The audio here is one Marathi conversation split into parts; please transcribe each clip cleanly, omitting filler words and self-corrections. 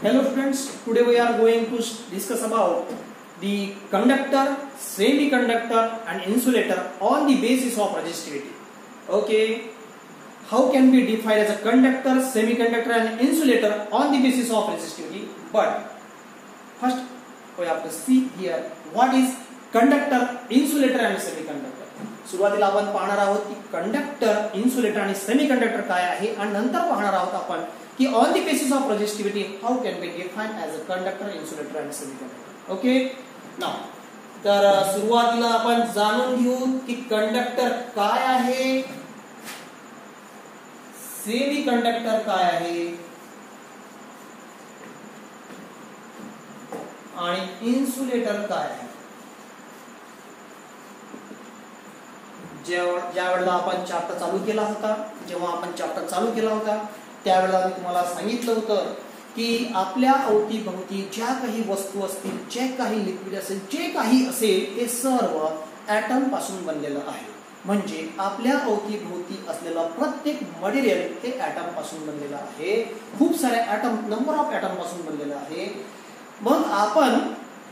Hello friends, today we are going to discuss about the conductor, semiconductor and insulator on the basis of resistivity. Okay, how can we define as a conductor, semiconductor and insulator on the basis of resistivity? But first we have to see here what is conductor, insulator and semiconductor. सुरुवातीला आपण पाहणार आहोत की कंडक्टर, इन्सुलेटर आणि सेमीकंडक्टर काय आहे आणि नंतर पाहणार आहोत आपण की on the basis of resistivity how can be define as a conductor, insulator आणि सेमीकंडक्टर. ओके, नाउ तर सुरुवातीला आपण जाणून घेऊ की कंडक्टर काय आहे, सेमीकंडक्टर काय आहे आणि इन्सुलेटर काय आहे. ज्या वेळेला आपण चॅप्टर चालू केला होता, जेव्हा आपण चॅप्टर चालू केला होता त्यावेळेला मी तुम्हाला सांगितलं होतं की आपल्या अवतीभोवती ज्या काही वस्तू असतील, जे काही लिक्विड असेल, जे काही असेल ते सर्व ॲटम पासून बनलेलं आहे. म्हणजे आपल्या अवतीभोवती असलेलं प्रत्येक मटेरियल हे ॲटम पासून बनलेलं आहे. खूप सारे ॲटम, नंबर ऑफ ॲटम पासून बनलेलं आहे. मग आपण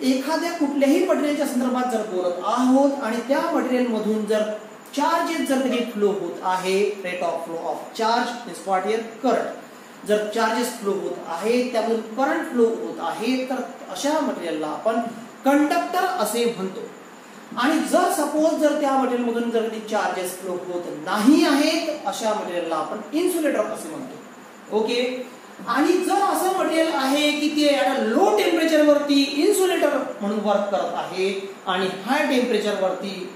एखाद्या कुठल्याही मटेरियलच्या संदर्भात जर बोलत आहोत आणि त्या मटेरियल मधून जर चार्जेस जर कधी फ्लो होत आहे, rate of flow of charge is what here current. जर चार्जेस फ्लो होत आहे, त्यामधून करंट फ्लो होत आहे, तर अशा मटेरियलला आपण कंडक्टर असे म्हणतो. आणि जर सपोज जर त्या मटेरियल मधून जर कधी चार्जेस फ्लो होत नाही आहेत, अशा मटेरियलला आपण इन्सुलेटर असे म्हणतो. ओके, आणि जर असं मटेरियल आहे की ते लो टेम्परेचर वरती इन्सुलेटर म्हणून वर्क करत आहे आणि हाय टेम्परेचर वरती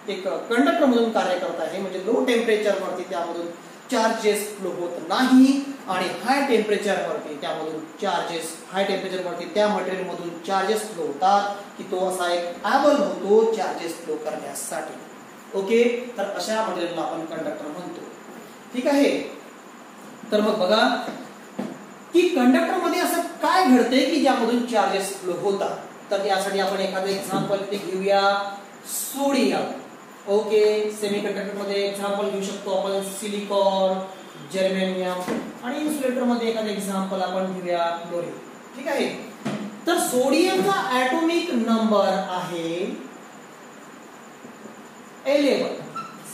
एक कंडक्टर म्हणून कार्य करत आहे, म्हणजे लो टेम्परेचर वरती त्यामधून चार्जेस फ्लो होत नाही आणि हाय टेम्परेचर वरती त्यामधून चार्जेस, हाय टेम्परेचर वरती त्या मटेरियल मधून चार्जेस फ्लो होतात, की तो असा एक ॲबल होतो चार्जेस फ्लो करण्यासाठी. ओके, तर अशा मटेरियलला आपण कंडक्टर म्हणतो. ठीक आहे, तर मग बघा की कंडक्टर मध्ये असं काय घडते की ज्यामधून चार्जेस फ्लो होतात. तर यासाठी आपण एखादं एक्झाम्पल ते घेऊया, सोडियम. ओके, सेमीकंडक्टर मध्ये एक्झाम्पल घेऊ शकतो आपण सिलिकॉन, जर्मेनियम, आणि इन्सुलेटर मध्ये एखादं एक्झाम्पल आपण घेऊया फ्लोरीन. ठीक आहे, तर सोडियमचा ऍटॉमिक नंबर आहे 11.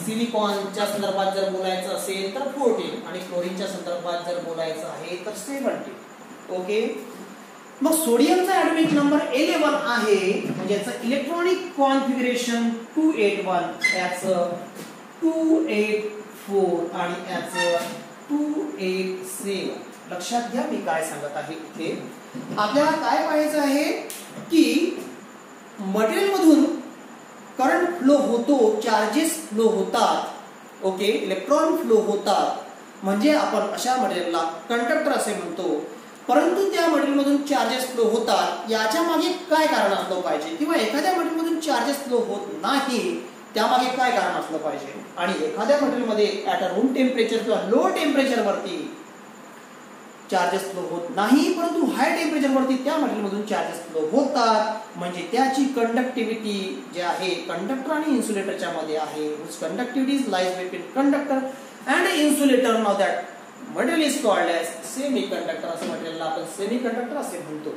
सिलिकॉनच्या संदर्भात जर बोलायचं असेल तर 14 आणि क्लोरीनच्या संदर्भात जर बोलायचं आहे तर 70. ओके, मग सोडियमचा ऍटॉमिक नंबर 11 आहे, म्हणजे याचं इलेक्ट्रॉनिक कॉन्फिगरेशन 281, याचं 284 आणि याचं 287. लक्षात घ्या मी काय सांगत आहे. इथे आपल्याला काय पाहायचं आहे की मटेरियल मधून करंट फ्लो होतो, चार्जेस फ्लो होतात. ओके, इलेक्ट्रॉन फ्लो होतात, म्हणजे आपण अशा मटेरियलला कंडक्टर असे म्हणतो. परंतु त्या मटेरियल मधून चार्जेस फ्लो होतात, याच्या मागे काय कारण असलं पाहिजे, किंवा एखाद्या मटेरियल मधून चार्जेस फ्लो होत नाही त्यामागे काय कारण असलं पाहिजे. आणि एखाद्या मटेरियल मध्ये ऍट अ रूम टेम्परेचर किंवा लो टेम्परेचर वरती चार्जेस फ्लो होत नाही, परंतु हाय टेम्परेचर वरती त्या मटेरियल मधून चार्जेस फ्लो होतात, म्हणजे त्याची कंडक्टिव्हिटी जी आहे कंडक्टर आणि इन्सुलेटरच्या मध्ये आहे. Conductivity is lies between conductor and insulator. Now that material is called as semiconductor. असं मटेरियलला आपण सेमीकंडक्टर असे म्हणतो.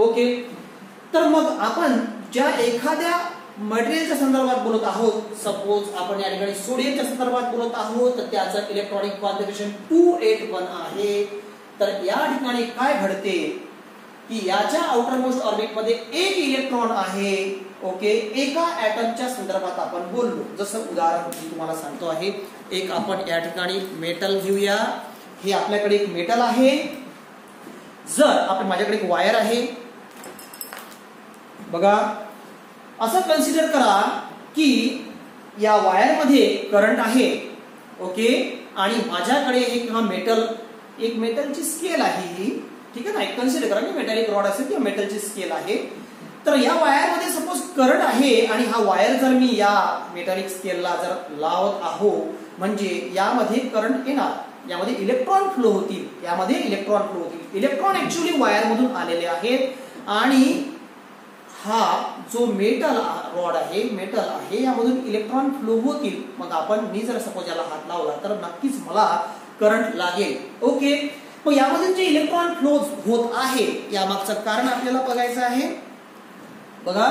ओके, तर मग आपण ज्या एखाद्या मटेरियलच्या संदर्भात बोलत आहोत, सपोज आपण या ठिकाणी सोडियमच्या संदर्भात बोलत आहोत, तर त्याचं इलेक्ट्रॉनिक कॉन्फिगरेशन 281 आहे. तर या ठिकाणी काय घडते की याच्या आउटर मोस्ट ऑर्बिट मध्ये एक इलेक्ट्रॉन आहे. ओके, एका ॲटमच्या संदर्भात आपण बोललो. जसं उदाहरण मी तुम्हाला सांगतो आहे, एक आपण या ठिकाणी मेटल घेऊया. हे आपल्याकडे एक मेटल आहे. जर आपण, माझ्याकडे एक वायर आहे, बघा असं कन्सिडर करा की या वायर मध्ये करंट आहे. ओके, आणि माझ्याकडे एक हा मेटल, एक मेटलची स्केल आहे ही. ठीक आहे ना, एक कन्सिडर करा की मेटॅलिक रॉड असेल किंवा मेटलची स्केल आहे. तर या वायर मध्ये सपोज करंट आहे आणि हा वायर जर मी या मेटॅलिक स्केलला जर लावत आहो, म्हणजे यामध्ये करंट येणार, यामध्ये इलेक्ट्रॉन फ्लो होतील, यामध्ये इलेक्ट्रॉन फ्लो होतील. इलेक्ट्रॉन ऍक्च्युअली वायर मधून आलेले आहेत आणि हा जो मेटल रॉड आहे, मेटल आहे, यामधून इलेक्ट्रॉन फ्लो होतील. मग आपण, मी जर सपोज याला हात लावला तर नक्कीच मला करंट लागेल. ओके, मग यामध्ये जे इलेक्ट्रॉन फ्लो होत आहे यामागचं कारण आपल्याला बघायचं आहे. बघा,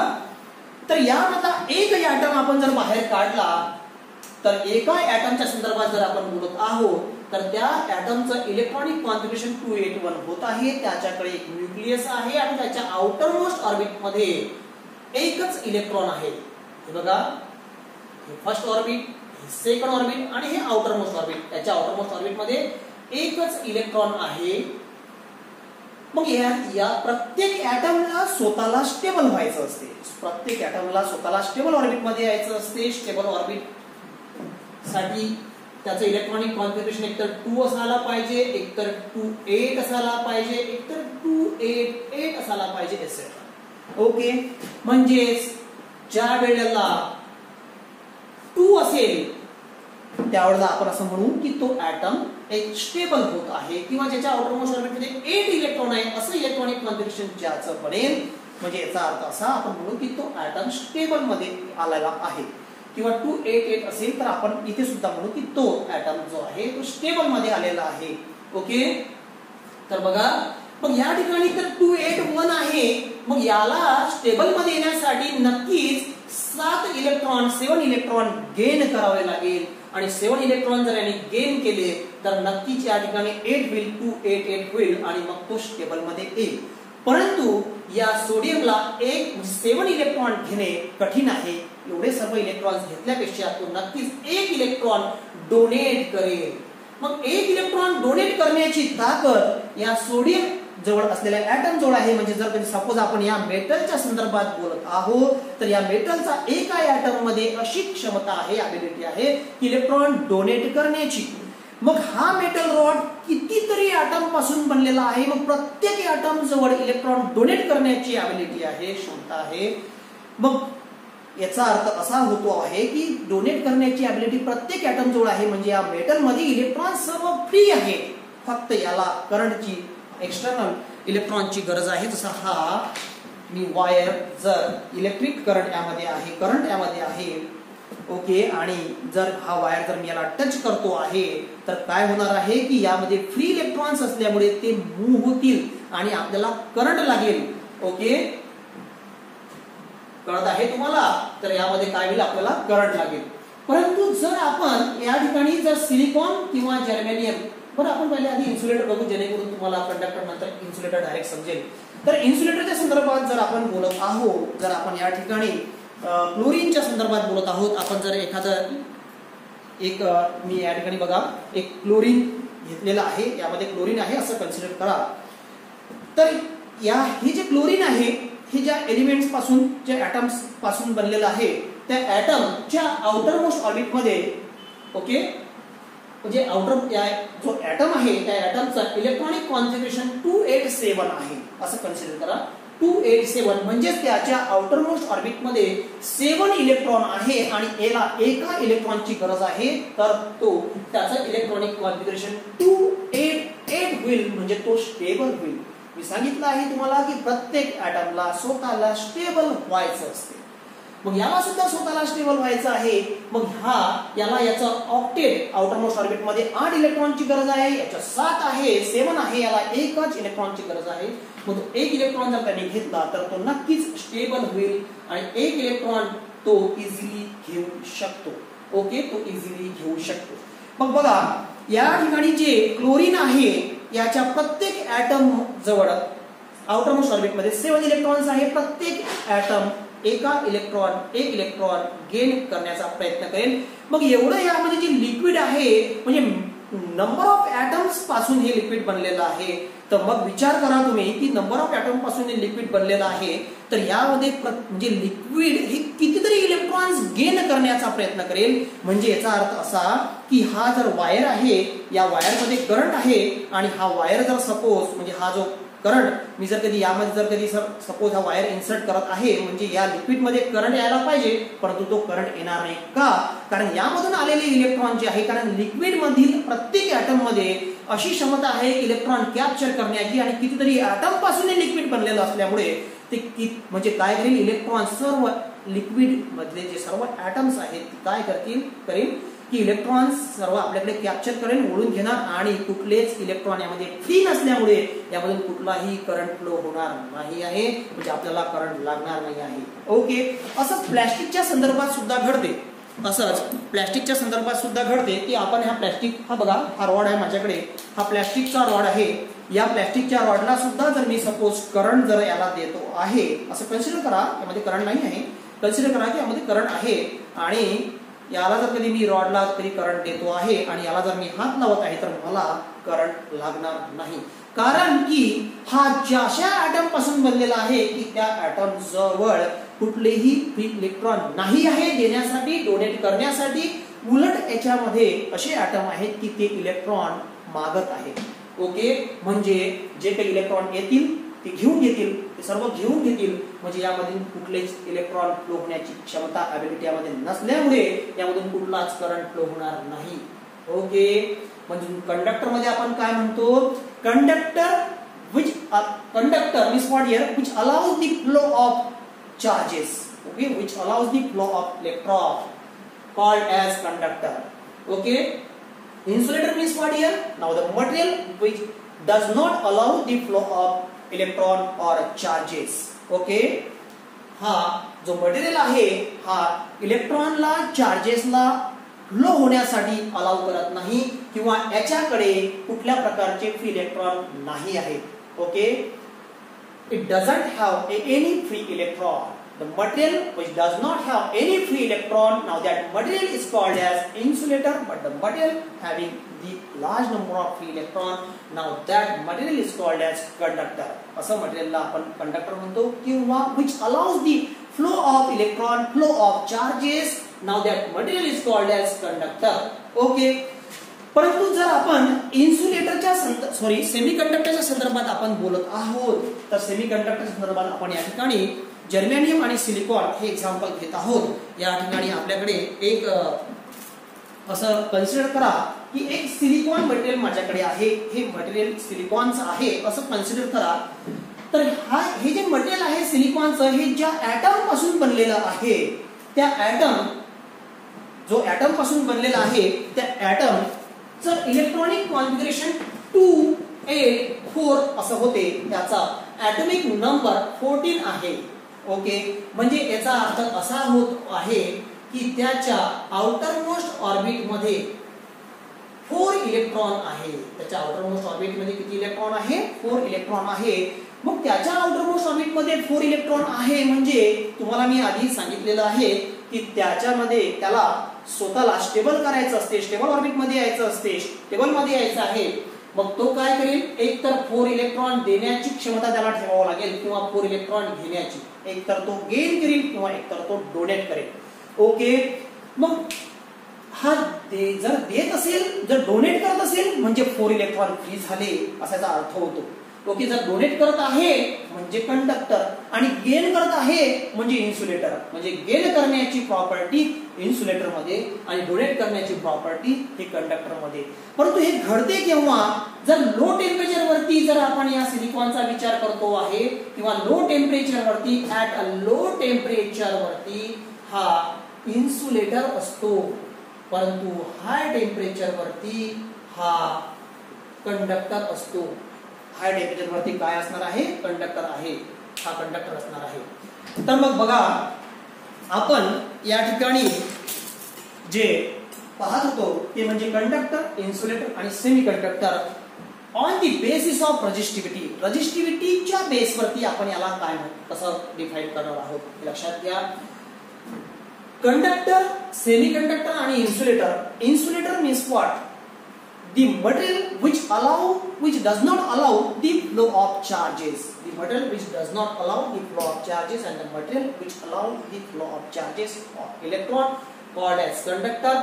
तर यामधला एक ऍटम आपण जर बाहेर काढला तर एका ऍटमच्या संदर्भात जर आपण बोलत आहोत तर त्या ऍटमचं इलेक्ट्रॉनिक कॉन्फिगरेशन 281 होत आहे. त्याच्याकडे एक न्यूक्लियस आहे आणि त्याच्या आउटर मोस्ट ऑर्बिट मध्ये एकच इलेक्ट्रॉन आहे. हे बघा, हे फर्स्ट ऑर्बिट, हे सेकंड ऑर्बिट आणि हे आउटर मोस्ट ऑर्बिट. त्याच्या आउटर मोस्ट ऑर्बिट मध्ये एकच इलेक्ट्रॉन आहे. मग या प्रत्येक ऍटमला स्वतःला स्टेबल व्हायचं असते. प्रत्येक ऍटमला स्वतःला स्टेबल ऑर्बिट मध्ये यायचं असते. स्टेबल ऑर्बिट साठी त्याचं इलेक्ट्रॉनिक कॉन्फिगरेशन एकतर 2 असायला पाहिजे, एकतर 2-8 असायला पाहिजे, एकतर 2-8-8 असायला पाहिजे एसेट्रा. ओके, म्हणजेच ज्या वेळेला 2 असेल त्यावेळेला आपण असं म्हणू की तो ऍटम एक स्टेबल होत आहे, किंवा ज्याच्या आउटर मोस्ट ऑर्बिटमध्ये 8 इलेक्ट्रॉन आहे असं इलेक्ट्रॉनिक कॉन्फिगरेशन ज्याचं बनेल म्हणजे याचा अर्थ असा आपण म्हणू की तो ऍटम स्टेबल मध्ये आलेला आहे. किंवा 2-8-8 असेल तर आपण इथे सुद्धा म्हणू की तो ऍटम जो आहे तो स्टेबल मध्ये आलेला आहे. ओके, तर बघा, मग या ठिकाणी तर 281 आहे. मग याला स्टेबल मध्ये येण्यासाठी नक्कीच 7 इलेक्ट्रॉन गेन करावे लागेल. आणि 7 इलेक्ट्रॉन जर याने गेन केले तर नक्कीच या ठिकाणी 8 होईल, 288 होईल आणि मग तो स्टेबल मध्ये येईल. परंतु या सोडियमला 7 इलेक्ट्रॉन घेणे कठीण आहे. एवढे सर्व इलेक्ट्रॉन्स घेतल्यापेक्षा तो नक्कीच 1 इलेक्ट्रॉन डोनेट करेल. मग 1 इलेक्ट्रॉन डोनेट करण्याची ताकद या सोडियम जवळ असलेल्या ऍटम जवळ आहे. म्हणजे जर सपोज आपण या मेटलच्या संदर्भात बोलत आहोत तर या मेटलचा एका ऍटम मध्ये अशी क्षमता आहे, ॲबिलिटी आहे इलेक्ट्रॉन डोनेट करण्याची. मग हा मेटल रॉड कितीतरी ऍटम पासून बनलेला आहे. मग प्रत्येक ऍटम जवळ इलेक्ट्रॉन डोनेट करण्याची ॲबिलिटी आहे, क्षमता आहे. मग याचा अर्थ असा होतो आहे की डोनेट करण्याची ॲबिलिटी प्रत्येक ऍटम जवळ आहे. म्हणजे या मेटल मध्ये इलेक्ट्रॉन सर्व फ्री आहे. फक्त याला करंटची, एक्सटर्नल इलेक्ट्रॉनची गरज आहे. जसा हा मी वायर, जर इलेक्ट्रिक करंट यामध्ये आहे, करंट यामध्ये आहे. ओके, आणि जर हा वायर जर मी याला टच करतो आहे तर काय होणार आहे की यामध्ये फ्री इलेक्ट्रॉन्स असल्यामुळे ते मूव्ह होतील आणि आपल्याला करंट लागेल. ओके, कळत आहे तुम्हाला? तर यामध्ये काय होईल, आपल्याला करंट लागेल. परंतु जर आपण या ठिकाणी जर सिलिकॉन किंवा जर्मेनियम, बरं आपण पहिले आधी इन्सुलेटर बघू जेणेकरून तुम्हाला कंडक्टर नंतर इन्सुलेटर डायरेक्ट समजेल. तर इन्सुलेटरच्या संदर्भात जर आपण बोलत आहोत, जर आपण या ठिकाणी क्लोरीनच्या संदर्भात बोलत आहोत, आपण जर एखादं मी या ठिकाणी बघा एक क्लोरीन घेतलेला आहे, यामध्ये क्लोरीन आहे असं कन्सिडर करा. तर हे जे क्लोरीन आहे हे ज्या एलिमेंट्स पासून, ज्या ऍटम्स पासून बनलेलं आहे त्या ऍटमच्या आउटर मोस्ट ऑर्बिट मध्ये, ओके, म्हणजे जो ऍटम आहे त्या ऍटमचा इलेक्ट्रॉनिक कॉन्फिगरेशन 287 आहे असं कन्सिडर करा. 287 म्हणजे त्याच्या आउटर मोस्ट ऑर्बिट मध्ये 7 इलेक्ट्रॉन आहे आणि याला एका इलेक्ट्रॉनची गरज आहे. तर तो त्याचं इलेक्ट्रॉनिक कॉन्फिगरेशन 288 होईल, म्हणजे तो स्टेबल होईल. मी सांगितलं आहे तुम्हाला की प्रत्येक ऍटमला स्वतःला स्टेबल व्हायचं असते. मग याला सुद्धा स्वतःला स्टेबल व्हायचं आहे. मग याला याचा ऑक्टेट, आउटर मोस्ट ऑर्बिट मध्ये 8 इलेक्ट्रॉनची गरज आहे, याच्या 7 आहे, 7 आहे, याला एकच इलेक्ट्रॉनची गरज आहे. मग 1 इलेक्ट्रॉन जर त्याने घेतला तर तो नक्कीच स्टेबल होईल आणि 1 इलेक्ट्रॉन तो इझिली घेऊ शकतो. ओके, तो इझिली घेऊ शकतो. मग बघा या ठिकाणी जे क्लोरीन आहे याच्या प्रत्येक ऍटम जवळ आउटर मोस्ट ऑर्बिट मध्ये 7 इलेक्ट्रॉन्स आहे. प्रत्येक ऍटम एक इलेक्ट्रॉन गेन करण्याचा प्रयत्न करेल. मग एवढं यामध्ये जे लिक्विड आहे म्हणजे नंबर ऑफ ऍटम्स पासून हे लिक्विड बनलेलं आहे. तर मग विचार करा तुम्ही की नंबर ऑफ ऍटम पासून हे लिक्विड बनलेलं आहे. तर यामध्ये म्हणजे लिक्विड हे कितीतरी इलेक्ट्रॉन्स गेन करण्याचा प्रयत्न करेल. म्हणजे याचा अर्थ असा की हा जर वायर आहे, या वायरमध्ये करंट आहे आणि हा वायर जर सपोज म्हणजे हा जो करंट मी जर कधी यामध्ये जर कधी सपोज हा वायर इन्सर्ट करत आहे म्हणजे या लिक्विड मध्ये करंट यायला पाहिजे, परंतु तो करंट येणार नाही. का? कारण यामधून आलेले इलेक्ट्रॉन जे आहे, कारण लिक्विड मधील प्रत्येक ऍटम मध्ये अशी क्षमता आहे इलेक्ट्रॉन कॅप्चर करण्याची आणि कितीतरी ऍटम पासून हे लिक्विड बनलेलं असल्यामुळे ते म्हणजे काय करेल, इलेक्ट्रॉन सर्व लिक्विड मधले जे सर्व ऍटम्स आहेत काय करेल की इलेक्ट्रॉन सर्व आपल्याकडे कॅप्चर करेल, ओढून घेणार आणि कुठलेच इलेक्ट्रॉन यामध्ये फ्री नसल्यामुळे यामधून कुठलाही करंट फ्लो होणार नाही आहे, म्हणजे आपल्याला करंट लागणार नाही आहे. ओके, असं प्लॅस्टिकच्या संदर्भात सुद्धा घडते. असंच प्लॅस्टिकच्या संदर्भात सुद्धा घडते की आपण हा प्लॅस्टिक, हा बघा हा रॉड आहे माझ्याकडे, हा प्लॅस्टिकचा रॉड आहे. या प्लॅस्टिकच्या रॉडला सुद्धा जर मी सपोज करंट जर याला देतो आहे, असं कन्सिडर करा, यामध्ये करंट नाही आहे, कन्सिडर करा की यामध्ये करंट आहे आणि याला जर कधी मी रॉडला कधी करंट देतो आहे आणि याला जर मी हात लावत आहे तर मला करंट लागणार नाही, कारण की हा ज्याशा ॲटम पासून बनलेला आहे की त्या ॲटम जवळ कुठलेही फ्री इलेक्ट्रॉन नाही आहे देण्यासाठी, डोनेट करण्यासाठी. उलट याच्यामध्ये असे ॲटम आहेत की ते इलेक्ट्रॉन मागत आहेत. ओके, म्हणजे जे काही इलेक्ट्रॉन येतील ते घेऊन घेतील, ते सर्व घेऊन घेतील, म्हणजे यामधून कुठलेच इलेक्ट्रॉन फ्लो होण्याची क्षमता ॲबिलिटी यामध्ये नसल्यामुळे यामधून कुठलाच करंट फ्लो होणार नाही. ओके, म्हणजे कंडक्टर मध्ये आपण काय म्हणतो, conductor means what here, which allows the flow of charges, okay, which allows the flow of electron, called as conductor. Okay, insulator means what here, now the material which does not allow the flow of electron or charges. Okay, हा जो मटेरियल आहे हा इलेक्ट्रॉनला चार्जेसला फ्लो होण्यासाठी अलाउ करत नाही किंवा याच्याकडे कुठल्या प्रकारचे फ्री इलेक्ट्रॉन नाही आहे. Okay, it doesn't have any free electron. The material which does not have any free electron, now that material is called as insulator, but the material having the large number of free electron, now that material is called as conductor. असं मटेरियलला आपण कंडक्टर म्हणतो किंवा which allows the flow of electron, flow of charges, now that material is called as conductor. Okay, परंतु जर आपण इन्सुलेटरच्या सेमीकंडक्टरच्या संदर्भात आपण बोलत आहोत तर सेमीकंडक्टरच्या संदर्भात आपण या ठिकाणी जर्मेनियम आणि सिलिकॉन हे एक्झाम्पल घेत आहोत. या ठिकाणी आपल्याकडे एक असं कन्सिडर करा की एक सिलिकॉन मटेरियल माझ्याकडे आहे, हे मटेरियल सिलिकॉनचं आहे असं कन्सिडर करा. तर हे जे मटेरियल आहे सिलिकॉनचं, हे ज्या ॲटम पासून बनलेलं आहे, त्या ॲटम जो ॲटम पासून बनलेला आहे त्या ॲटम इलेक्ट्रॉनिक कॉन्फिगरेशन 284 असं होते, त्याचा ॲटॉमिक नंबर 14 आहे. ओके, म्हणजे याचा अर्थ असा होत आहे की त्याच्या आउटर मोस्ट ऑर्बिट मध्ये 4 इलेक्ट्रॉन आहे. त्याच्या आउटर मोस्ट ऑर्बिट मध्ये किती इलेक्ट्रॉन आहे? 4 इलेक्ट्रॉन आहे. मग त्याच्या आउटर मोस्ट ऑर्बिट मध्ये 4 इलेक्ट्रॉन आहे म्हणजे तुम्हाला मी आधी सांगितलेलं आहे की त्याच्यामध्ये त्याला स्वतःला स्टेबल करायचं असते, स्टेबल ऑर्बिट मध्ये यायचं असते, स्टेबल मध्ये यायचं आहे. मग तो काय करेल, एक तर 4 इलेक्ट्रॉन देण्याची क्षमता त्याला ठेवावं लागेल किंवा 4 इलेक्ट्रॉन घेण्याची, एक तर तो गेन करेल किंवा एक तर तो डोनेट करेल. ओके, मग हा जर देत असेल, जर डोनेट करत असेल म्हणजे 4 इलेक्ट्रॉन फ्री झाले असाचा अर्थ होतो. ओके, जर डोनेट करत आहे म्हणजे कंडक्टर आणि गेन करत आहे म्हणजे इन्सुलेटर. म्हणजे गेन करण्याची प्रॉपर्टी इन्सुलेटर मध्ये आणि डोनेट करण्याची प्रॉपर्टी हे कंडक्टर मध्ये. परंतु हे घडते केव्हा, जर लो टेम्परेचर वरती जर आपण या सिलिकॉनचा विचार करतो आहे किंवा लो टेम्परेचर वरती, ऍट अ लो टेम्परेचर वरती हा इन्सुलेटर असतो, परंतु हाय टेम्परेचर वरती हा कंडक्टर असतो. हाय टेम्परेचर वरती काय असणार आहे? कंडक्टर आहे, हा कंडक्टर असणार आहे. तर मग बघा, आपण या ठिकाणी जे पाहत होतो ते म्हणजे कंडक्टर, इन्सुलेटर आणि semiconductor on the basis of resistivity. रेजिस्टिव्हिटीच्या बेसवरती आपण याला काय कसं डिफाइन करणार आहोत हे लक्षात घ्या. कंडक्टर, सेमीकंडक्टर आणि insulator. Insulator means what? The material which does not allow the flow of charges. The material which does not allow the flow of charges and the material which allow the flow of charges of electron called as conductor.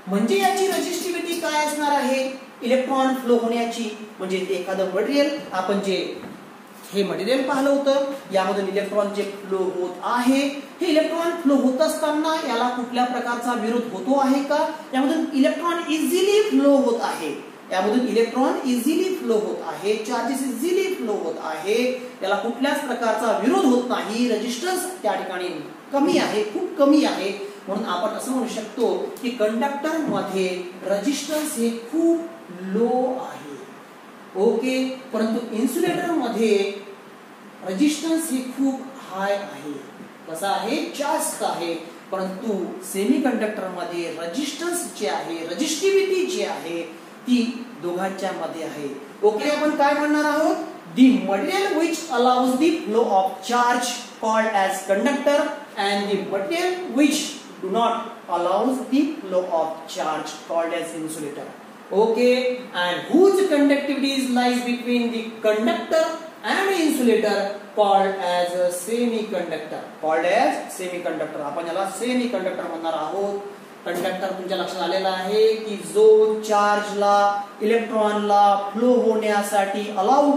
म्हणजे याची रेजिस्टिव्हिटी काय असणार आहे? इलेक्ट्रॉन फ्लो होण्याची. म्हणजे एखादं मटेरियल, आपण जे हे मटेरियल पाहिलं होतं, यामधून इलेक्ट्रॉन जे फ्लो होत आहे, हे इलेक्ट्रॉन फ्लो होत असताना याला कुठल्या प्रकारचा विरोध होतो आहे का? यामधून इलेक्ट्रॉन इझिली फ्लो होत आहे, यामधून इलेक्ट्रॉन इझिली फ्लो होत आहे, चार्जेस इझिली फ्लो होत आहे, याला कुठल्याच प्रकारचा विरोध होत नाही. रेजिस्टन्स त्या ठिकाणी कमी आहे, खूप कमी आहे. म्हणून आपण असं म्हणू शकतो की कंडक्टर मध्ये रेजिस्टन्स हे खूप लो आहे. ओके, परंतु इन्सुलेटर मध्ये रेजिस्टन्स हे खूप हाय आहे. कसा आहे? जास्त आहे. परंतु सेमीकंडक्टर मध्ये रेजिस्टन्स जे आहे, रेजिस्टिव्हिटी जी आहे ती दोघांच्या मध्ये आहे. ओके, आपण काय म्हणणार आहोत? The material which allows the flow of charge called as conductor and the material which do not allows the flow of charge called as insulator. Okay, and whose conductivity lies between the conductor and insulator called as a semiconductor. Called as semiconductor. आपण याला semiconductor म्हणणार आहोत. कंडक्टर तुमच्या लक्षात आलेला आहे की जो चार्जला, इलेक्ट्रॉनला फ्लो होण्यासाठी अलाउ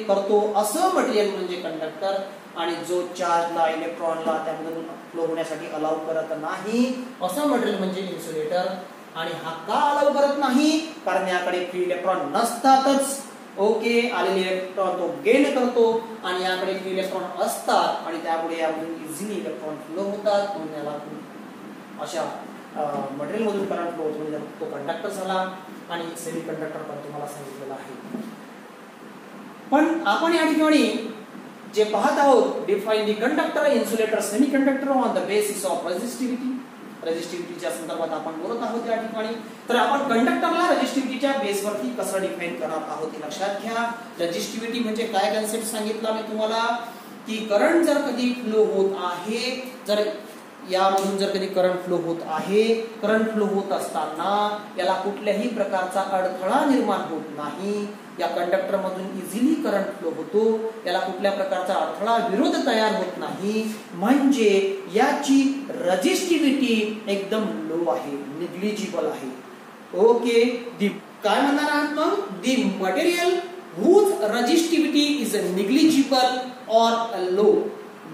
करतो असं मटेरियल म्हणजे कंडक्टर, आणि जो चार्जला, इलेक्ट्रॉनला त्यामधून फ्लो होण्यासाठी अलाउ करत नाही असं मटेरियल म्हणजे इन्सुलेटर. आणि हा का अलाउ करत नाही? कारण याकडे फ्री इलेक्ट्रॉन नसतातच. ओके, आलेले इलेक्ट्रॉन तो गेन करतो आणि याकडे फ्री इलेक्ट्रॉन असतात आणि त्यामुळे यामधून इझिली इलेक्ट्रॉन फ्लो होतात. म्हणून याला अशा मटेरियल मधून करंट फ्लो होतो, तो कंडक्टर झाला. आणि सेमीकंडक्टर पण तुम्हाला सांगितलेलं आहे. पण आपण या ठिकाणी जे पाहत आहोत, define the conductor, insulator, semiconductor on the basis of resistivity. रेजिस्टिव्हिटीच्या संदर्भात आपण बोलत आहोत या ठिकाणी. तर आपण कंडक्टरला रेजिस्टिव्हिटीच्या बेसवरती कसं डिफाइन करणार आहोत हे लक्षात घ्या. रेजिस्टिव्हिटी म्हणजे काय कन्सेप्ट सांगितला मी तुम्हाला, की करंट जर कधी फ्लो होत आहे, जर यामधून जर कधी करंट फ्लो होत आहे, करंट फ्लो होत असताना याला कुठल्याही प्रकारचा अडथळा निर्माण होत नाही. या कंडक्टर मधून इझिली करंट फ्लो होतो, याला कुठल्या प्रकारचा अडथळा, विरोध तयार होत नाही. म्हणजे याची रेजिस्टिव्हिटी एकदम लो आहे, निग्लिजिबल आहे. ओके, काय म्हणणार आहात मग? दी material whose resistivity is negligible or low.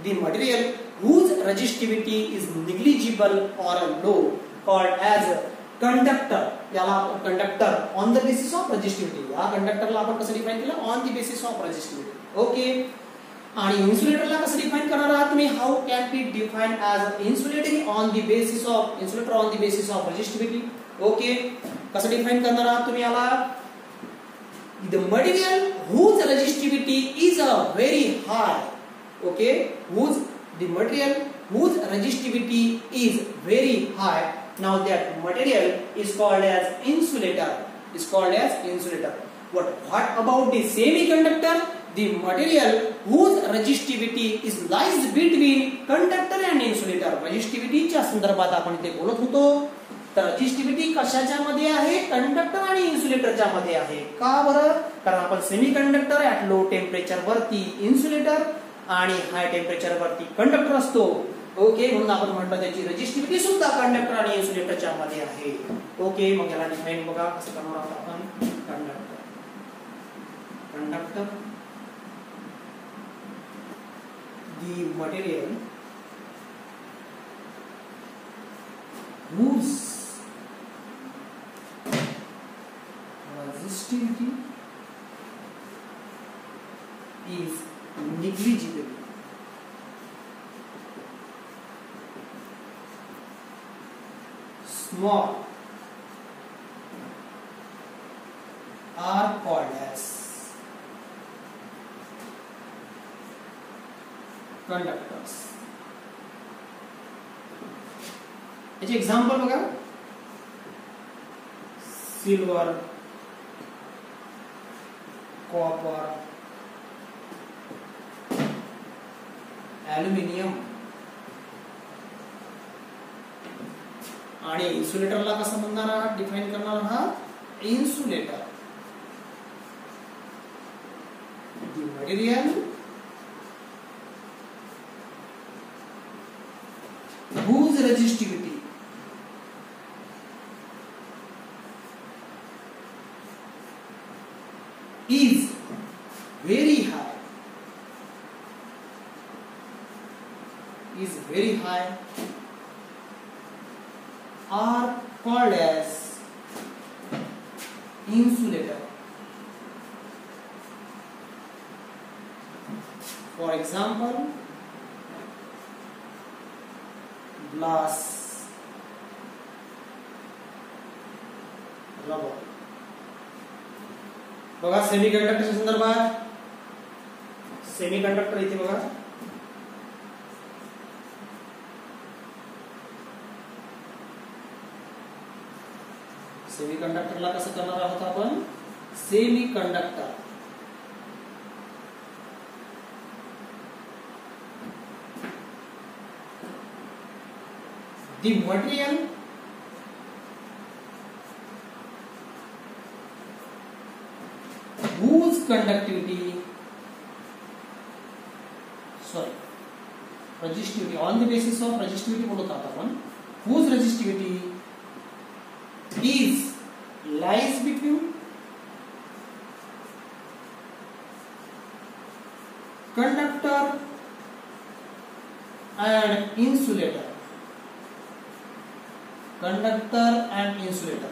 The material whose resistivity is negligible or low called as conductor. याला conductor on the basis of resistivity. या कंडक्टरला आपण कसं डिफाइन केलं? On the basis of resistivity. Okay, आणि इन्सुलेटरला कसं डिफाइन करणार आहात तुम्ही? How can be define as insulator on the basis of insulator on the basis of resistivity. Okay, कसं डिफाइन करणार आहात तुम्ही याला? The material whose resistivity is very high. Okay, the material whose resistivity is very high. Now that material is called as insulator. Is called as insulator. What about the semiconductor? The material whose resistivity is lies between conductor and insulator. Resistivity च्या संदर्भात आपण इथे बोलत होतो. तर रेजिस्टिव्हिटी कशाच्या मध्ये आहे? कंडक्टर आणि इन्सुलेटरच्या मध्ये आहे. का बरं? कारण आपण सेमीकंडक्टर ॲट लो टेम्परेचर वरती इन्सुलेटर आणि हाय टेम्परेचर वरती कंडक्टर असतो. ओके, म्हणून आपण म्हटलं त्याची रेजिस्टिव्हिटी सुद्धा कंडक्टर आणि इन्सुलेटरच्या मध्ये आहे. ओके, मग याला डिफाइन बघा कसं करणार आहोत आपण. Conductor the material whose resistivity is negligible. Small are called as conductors. याचे एक्झाम्पल बघा. Silver, copper, aluminium. आणि इन्सुलेटरला कसं म्हणणार आहात? डिफाइन करणार आहात insulator. The material whose resistivity is very high, are called as insulator. For example, glass, चला बघा सेमी कंडक्टरच्या संदर्भात, सेमी कंडक्टर इथे बघा, सेमी कंडक्टरला कसं करणार आहोत आपण, semi conductor the material whose conductivity, resistivity, on the basis of resistivity बोलत आहोत आपण, whose resistivity is lies between conductor and insulator, conductor and insulator,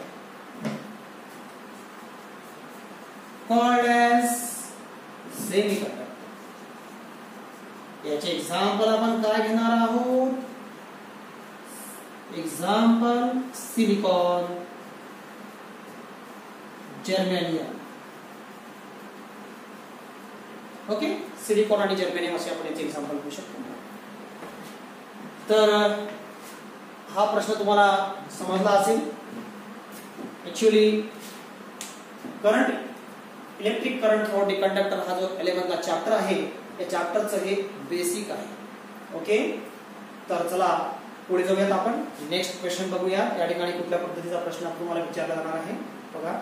called as semiconductor. याचे एक्झाम्पल आपण काय घेणार आहोत, example silicon, germanium. Okay, silicon आणि जर्मेनियम असे आपण याचे एक्झाम्पल घेऊ शकतो. तर हा प्रश्न तुम्हाला समजला असेल. Actually current, electric current through the conductor हा जो 11th ला चॅप्टर आहे, या चॅप्टरचं हे बेसिक आहे. ओके, तर चला पुढे जाऊयात आपण. नेक्स्ट क्वेश्चन बघूया. या ठिकाणी कुठल्या पद्धतीचा प्रश्न तुम्हाला विचारला जाणार आहे बघा.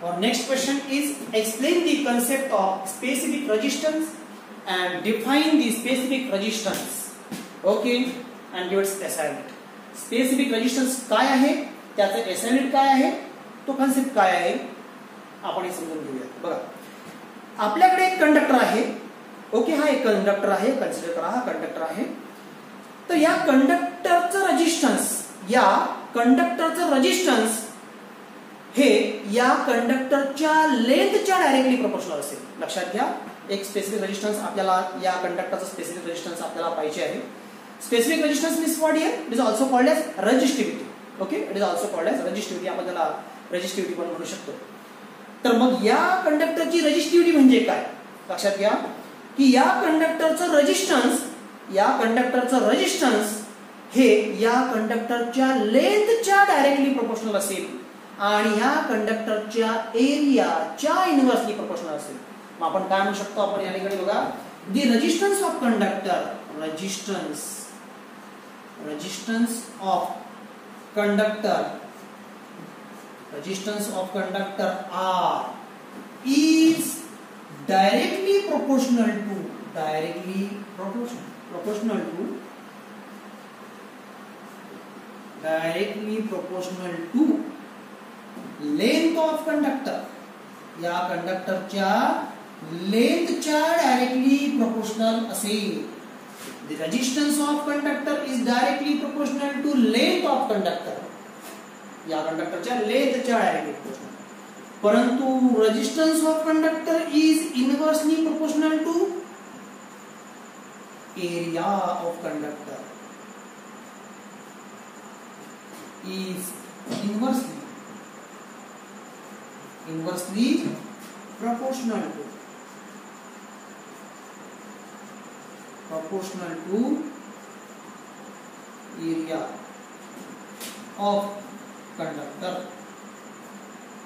Our next question is explain the concept of specific resistance and define the specific resistance. Okay, and give its assignment. Specific resistance काय आहे, त्याचं assignment काय आहे, तो कन्सेप्ट काय आहे, आपण हे समजून घेऊया. बघा, आपल्याकडे एक कंडक्टर आहे. ओके, हा एक कंडक्टर आहे, कन्सिडर करा हा कंडक्टर आहे. तर या कंडक्टरचं रेजिस्टन्स, या कंडक्टरचं रेजिस्टन्स हे या कंडक्टरच्या लेंथच्या डायरेक्टली प्रोपोर्शनल असेल. लक्षात घ्या, एक स्पेसिफिक रेजिस्टन्स आपल्याला, या कंडक्टरचा स्पेसिफिक रेजिस्टन्स आपल्याला पाहिजे आहे. Specific resistance means what here, it is also called as resistivity. Okay, it is also called as resistivity, आपण त्याला रेजिस्टिव्हिटी पण म्हणू शकतो. तर मग या कंडक्टरची रेजिस्टिव्हिटी म्हणजे काय, लक्षात घ्या की या कंडक्टरचं रेजिस्टन्स, या कंडक्टरचं रेजिस्टन्स हे या कंडक्टरच्या लेंथच्या डायरेक्टली प्रोपोर्शनल असेल आणि या कंडक्टरच्या एरियाच्या इनव्हर्सली प्रोपोर्शनल असेल. मग आपण काय म्हणू शकतो, आपण या ठिकाणी बघा, the resistance of conductor, resistance of conductor, resistance of conductor R is directly proportional to, directly proportional to, directly proportional to length of conductor, या कंडक्टरच्या लेंथच्या डायरेक्टली प्रोपोर्शनल असेल. The resistance of conductor is directly proportional to length of conductor, या कंडक्टरच्या लेंथच्या डायरेक्टली प्रोपोर्शनल. परंतु resistance of conductor is inversely proportional to area of conductor, is inversely proportional to area of conductor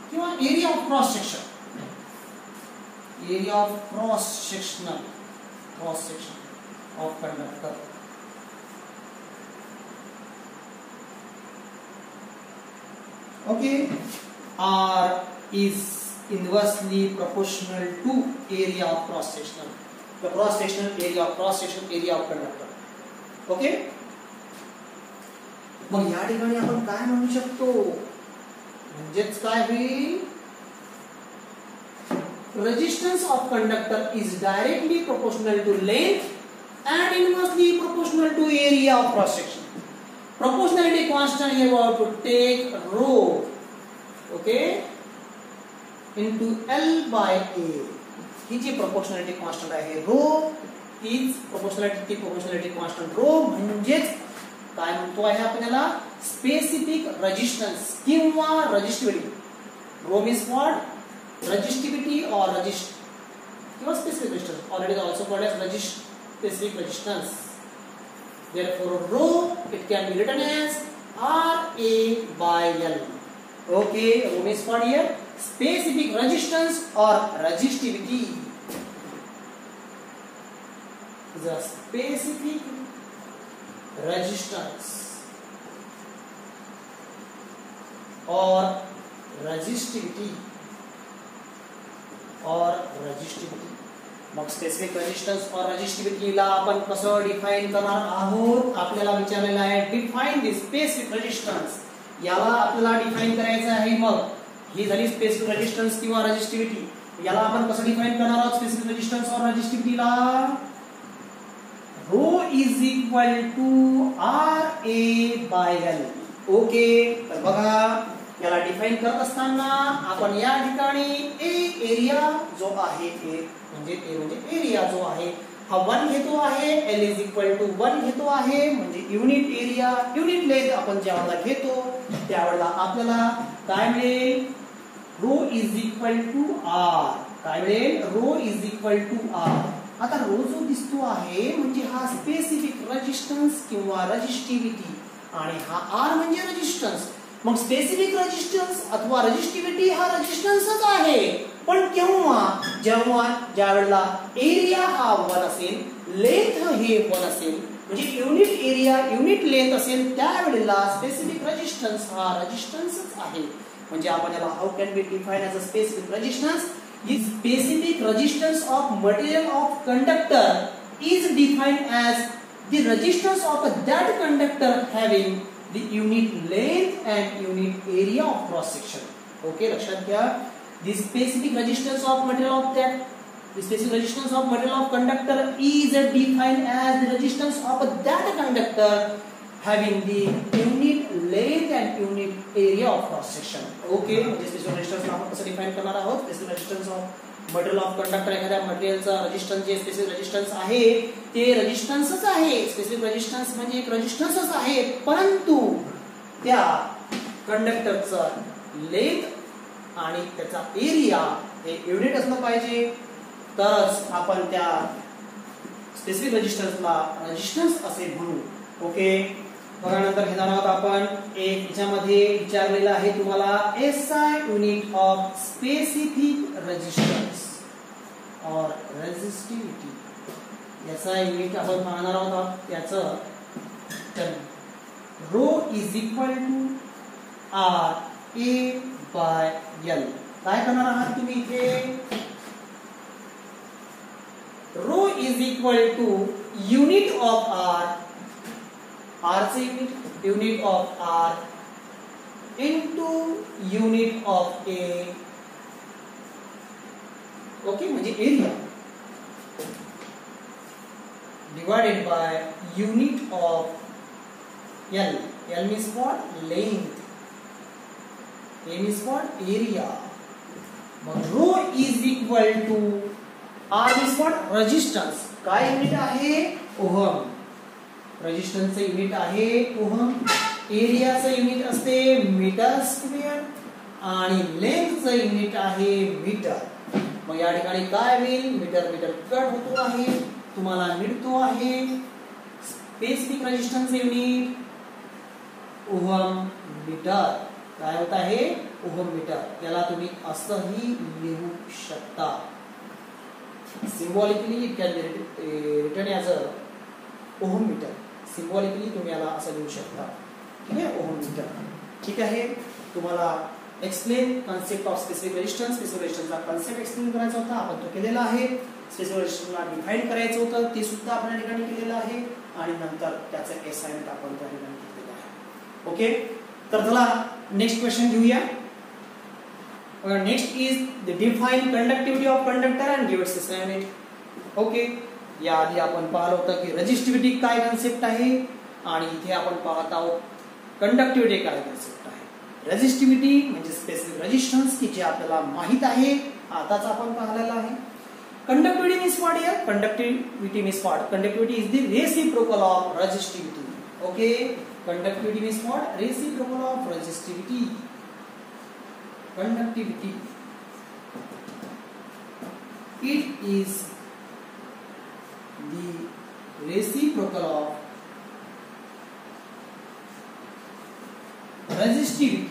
किंवा area of cross section, area of cross section of conductor. Okay, R is inversely proportional to area of cross sectional, the cross sectional area of cross section area of conductor. Okay, मग या ठिकाणी आपण काय म्हणू शकतो, म्हणजेच काय होईल, resistance of conductor is directly proportional to length and inversely proportional to area of cross section. Proportionality constant here we have to take rho, okay, into L by A. He G proportionality constant आहे rho, तीच proportionality constant rho म्हणजेच काय म्हणतो आहे आपण याला? स्पेसिफिक रेजिस्टन्स किंवा resistivity. Rho means what? Resistivity और किंवा specific resistance. Already also called as specific resistance. Therefore, rho it can be written as RA by L. Okay, rho means what here? Specific resistance or resistivity. The specific resistance or resistivity मग स्पेसिफिक रेजिस्टन्स और रेजिस्टिव्हिटीला आपण कसं डिफाइन करणार आहोत? आपल्याला विचारलेलं आहे डिफाइन द स्पेसिफिक रेजिस्टन्स. याला आपल्याला डिफाइन करायचं आहे. मग ही झाली स्पेसिफिक रेजिस्टन्स किंवा रेजिस्टिव्हिटी. याला आपण कसं डिफाइन करणार आहोत स्पेसिफिक रेजिस्टन्स और रेजिस्टिव्हिटीला? Rho is equal to RA by L. Okay, तर बघा याला डिफाइन करत असताना आपण या ठिकाणी एरिया जो आहे म्हणजे एरिया जो आहे हा 1 घेतो आहे. L इज इक्वल टू 1 घेतो आहे म्हणजे युनिट एरिया युनिट लेंथ आपण ज्यावेळेला घेतो त्यावेळेला आपल्याला काय मिळेल? Rho is equal to R. काय मिळेल? Rho is equal to R. आता रो जो दिसतो आहे म्हणजे हा स्पेसिफिक रेजिस्टन्स किंवा रेजिस्टिव्हिटी आणि हा R म्हणजे रेजिस्टन्स. मग स्पेसिफिक रेजिस्टन्स अथवा रेजिस्टिव्हिटी हा रेजिस्टन्सच आहे. पण केव्हा? ज्यावेळेला एरिया हा 1 असेल, लेंथ हे 1 असेल म्हणजे युनिट एरिया युनिट लेंथ असेल त्यावेळेला स्पेसिफिक रेजिस्टन्स हा रेजिस्टन्सच आहे. म्हणजे आपण याला how can be define as a specific resistance? Is specific resistance of material of conductor is defined as the resistance of that conductor having the unit length and unit area of cross section. Okay, लक्षात घ्या. The specific resistance of material of conductor is defined as the resistance of that conductor having the unit length and unit area of cross section. Okay, म्हणजे specific resistance आपण कसं डिफाइन करणार आहोत? Specific resistance of material of conductor एखाद्या मटेरियलचा रेजिस्टन्स जे स्पेसिफिक रेजिस्टन्स आहे ते रेजिस्टन्सच आहे. स्पेसिफिक रेजिस्टन्स म्हणजे एक रेजिस्टन्सच आहे, परंतु त्या कंडक्टरचा लेंथ आणि त्याचा एरिया हे युनिट असलं पाहिजे तरच आपण त्या स्पेसिफिक रेजिस्टन्सला रेजिस्टन्स असे म्हणू. ओके, बघा नंतर घेणार आहोत आपण एक याच्यामध्ये विचारलेलं आहे तुम्हाला SI unit of specific resistance और रेजिस्टिव्हिटी. SI युनिट आपण पाहणार आहोत. त्याचं rho is equal to RA by L. काय करणार आहात तुम्ही इथे? Rho is equal to unit of R चे unit of R into unit of A. Okay, म्हणजे area divided by unit of L. L means what? Length. A means what? Area. मग rho is equal to R means what? Resistance. काय युनिट आहे? ओहम. रेजिस्टन्सचे युनिट आहे ओहम. एरियाचं युनिट असते मीटर स्क्वेअर आणि लेंथचं युनिट आहे मीटर. मग या ठिकाणी काय होईल? मीटर मीटर कट होतो आहे, तुम्हाला मिळतो आहे स्पेसिफिक रेजिस्टन्सचे युनिट ओहम मीटर. काय होत आहे? Ohm metre. त्याला तुम्ही असंही लिहू शकता. Symbolically it can be written as a ohm metre. Symbolically तुम्ही याला असं लिहू शकता. ठीक आहे, ओहम मीटर. ठीक आहे, तुम्हाला explain concept of specific resistance. Specific रेजिस्टन्सचा कॉन्सेप्ट एक्सप्लेन करायचा होता, आपण तो केलेला आहे. स्पेसिफिक रेजिस्टन्सला डिफाइन करायचं होतं, ते सुद्धा आपण या ठिकाणी केलेलं आहे आणि नंतर त्याचं असाइनमेंट आपण त्या ठिकाणी केलेलं आहे. ओके, तर चला नेक्स्ट क्वेश्चन घेऊया. Next is the define conductivity of conductor and give its assignment. Okay, याआधी आपण पाहिलं होतं की रेजिस्टिव्हिटी काय कॉन्सेप्ट आहे आणि इथे आपण पाहत आहोत कंडक्टिव्हिटी काय कॉन्सेप्ट आहे. रेजिस्टिव्हिटी म्हणजे स्पेसिफिक रेजिस्टन्स की जे आपल्याला माहित आहे, आताच आपण पाहिलेलं आहे. Conductivity means what here? Conductivity means what? Conductivity is the reciprocal of resistivity. Okay, conductivity means what? Reciprocal of resistivity. Conductivity, it is the reciprocal of resistivity.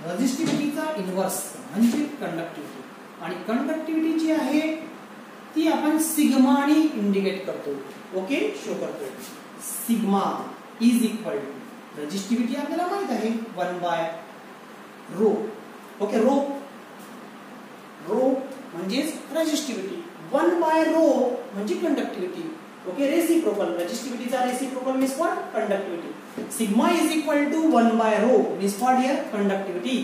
रेझिस्टिव्हिटीचा इन्व्हर्स म्हणजे कंडक्टिव्हिटी, आणि कंडक्टिव्हिटी जी आहे ती आपण सिग्माने इंडिकेट करतो. ओके, शो करतो. Sigma is equal to resistivity आपल्याला माहित आहे 1/ρ. ओके, रो म्हणजे रेझिस्टिव्हिटी, 1/ρ म्हणजे कंडक्टिव्हिटी. ओके, रेसिप्रोकल, रेझिस्टिव्हिटीचा reciprocal means what? Conductivity. Sigma is equal to 1/ρ means what here? Conductivity.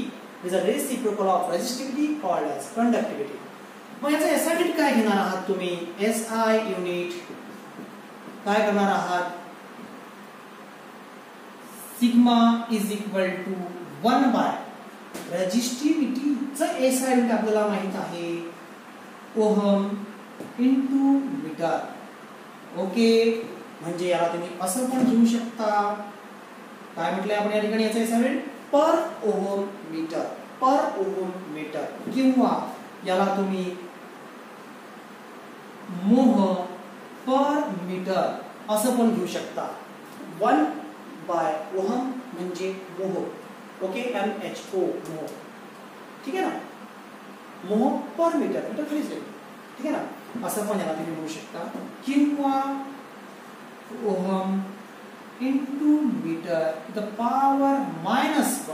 Is a reciprocal of resistivity called as conductivity. मग याचा SI युनिट काय घेणार आहात तुम्ही? SI युनिट काय करणार आहात? Sigma is equal to 1 resistivity चा SI युनिट आपल्याला माहित आहे ओहम इंटू मीटर. ओके, म्हणजे याला तुम्ही असं पण घेऊ शकता. काय म्हटलंय आपण या ठिकाणी? याचा SI युनिट पर ओहम मीटर, पर ओहम मीटर, किंवा याला तुम्ही मोह पर मीटर असं पण घेऊ शकता. 1/ओहम म्हणजे मोह. ओके, MHO मोह. ठीक आहे ना? मोह पर मीटर, मीटर खालीच आहे. ठीक आहे ना? असं पण याला तुम्ही घेऊ शकता, किंवा ohm into metre the power -1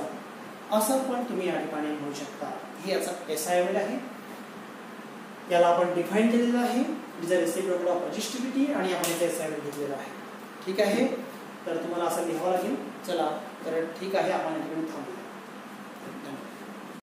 असं पण तुम्ही या ठिकाणी म्हणू शकता. हे याचा SI युनिट आहे. याला आपण डिफाइन केलेलं आहे. Is a reciprocal of resistivity, आणि आपण याचा SI युनिट घेतलेला आहे. ठीक आहे, तर तुम्हाला असं लिहावं लागेल. चला, तर ठीक आहे, आपण या ठिकाणी थांबू.